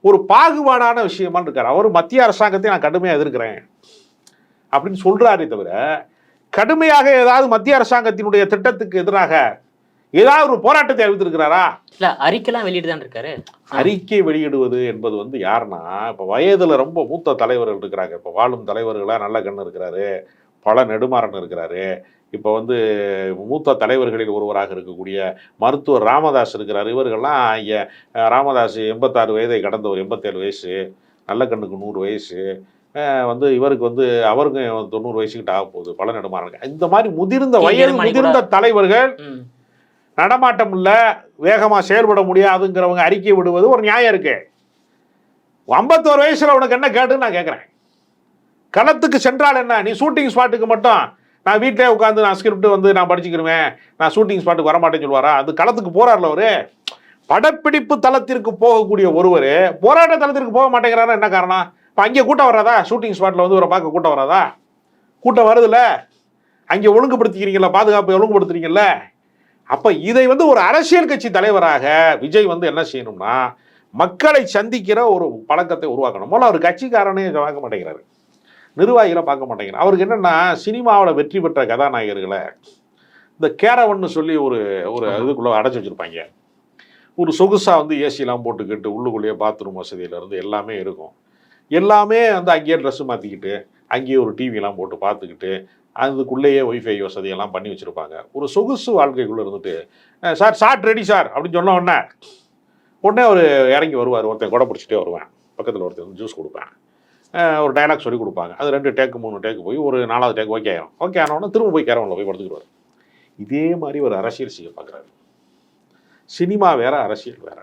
ஒரு பாகுபாடான விஷயமா இருக்கார். அவர் மத்திய அரசாங்கத்தை நான் கடுமையாக எதிர்க்கிறேன் அப்படின்னு சொல்றாரே தவிர, கடுமையாக ஏதாவது மத்திய அரசாங்கத்தினுடைய திட்டத்துக்கு எதிராக ஏதாவது ஒரு போராட்டத்தை அறிவித்திருக்கிறாரா? இல்ல, அறிக்கைலாம் வெளியிட்டு தான் இருக்காரு. அறிக்கை வெளியிடுவது என்பது வந்து யாருன்னா, இப்போ வயதுல ரொம்ப மூத்த தலைவர்கள் இருக்கிறாங்க. இப்போ வாழும் தலைவர்களா நல்லகண்ணு இருக்கிறாரு, பல நெடுமாறன் இருக்கிறாரு. இப்போ வந்து மூத்த தலைவர்களில் ஒருவராக இருக்கக்கூடிய மருத்துவர் ராமதாஸ் இருக்கிறார். இவர்கள்லாம் ராமதாஸ் 86 வயதை கடந்தவர், 87 வயசு, நல்லகண்ணுக்கு 100 வயசு. வந்து இவருக்கு வந்து அவருக்கு 90 வயசுக்கிட்ட ஆக போகுது, பல நெடுமாறன். இந்த மாதிரி முதிர்ந்த தலைவர்கள் நடமாட்டம் இல்லை, வேகமாக செயல்பட முடியாதுங்கிறவங்க அறிக்கை விடுவது ஒரு நியாயம் இருக்கு. 51 வயசுல உனக்கு என்ன கேட்டுன்னு நான் கேட்குறேன். களத்துக்கு சென்றால் என்ன? நீ ஷூட்டிங் ஸ்பாட்டுக்கு மட்டும் நான் வீட்டிலே உட்காந்து நான் ஸ்கிரிப்ட் வந்து நான் படிச்சுக்கிருவேன், நான் ஷூட்டிங் ஸ்பாட்டுக்கு வரமாட்டேன்னு சொல்லுவாரா? அது களத்துக்கு போறாருல அவரு. படப்பிடிப்பு தளத்திற்கு போகக்கூடிய ஒருவர் போராட்ட தளத்திற்கு போக மாட்டேங்கிறாரா? என்ன காரணம்? இப்போ அங்கே கூட்டம் வராதா? ஷூட்டிங் ஸ்பாட்டில் வந்து ஒரு பார்க்க கூட்டம் வராதா? கூட்டம் வருதுல்ல, அங்கே ஒழுங்குபடுத்திக்கிறீங்களா, பாதுகாப்பு ஒழுங்குபடுத்துறீங்கல்ல. அப்போ இதை வந்து ஒரு அரசியல் கட்சி தலைவராக விஜய் வந்து என்ன செய்யணும்னா, மக்களை சந்திக்கிற ஒரு பழக்கத்தை உருவாக்கணும். போல அவர் கட்சிக்காரனே பார்க்க மாட்டேங்கிறாரு, நிர்வாகிகளை பார்க்க மாட்டேங்கிறார். அவருக்கு என்னென்னா, சினிமாவில் வெற்றி பெற்ற கதாநாயகர்களை இந்த கேரவன்னு சொல்லி ஒரு இதுக்குள்ளே அடைச்சி வச்சுருப்பாங்க. ஒரு சொகுசாக வந்து ஏசிலாம் போட்டுக்கிட்டு உள்ளுக்குள்ளேயே பாத்ரூம் வசதியிலேருந்து எல்லாமே இருக்கும். எல்லாமே வந்து அங்கேயே ட்ரெஸ்ஸு மாற்றிக்கிட்டு அங்கேயே ஒரு டிவிலாம் போட்டு பார்த்துக்கிட்டு அதுக்குள்ளேயே ஒய்ஃபை வசதியெல்லாம் பண்ணி வச்சுருப்பாங்க. ஒரு சொகுசு வாழ்க்கைக்குள்ளே இருந்துட்டு, சார் ஷார்ட் ரெடி சார் அப்படின்னு சொன்ன உடனே அவர் இறங்கி வருவார். ஒருத்தன் கொடை பிடிச்சிட்டே வருவேன், பக்கத்தில் ஒருத்தர் வந்து ஜூஸ் கொடுப்பேன், ஒரு டைலாக் சொல்லி கொடுப்பாங்க. அது 2 டேக்கு 3 டேக்கு போய் ஒரு 4வது டேக் ஓகே ஆகிடும். ஓகே ஆனவுடனே திரும்ப போய் கேரவனில் போய் படுத்துக்கிடுவார். இதே மாதிரி ஒரு அரசியல் செய்ய பார்க்குறாரு. சினிமா வேற, அரசியல் வேற.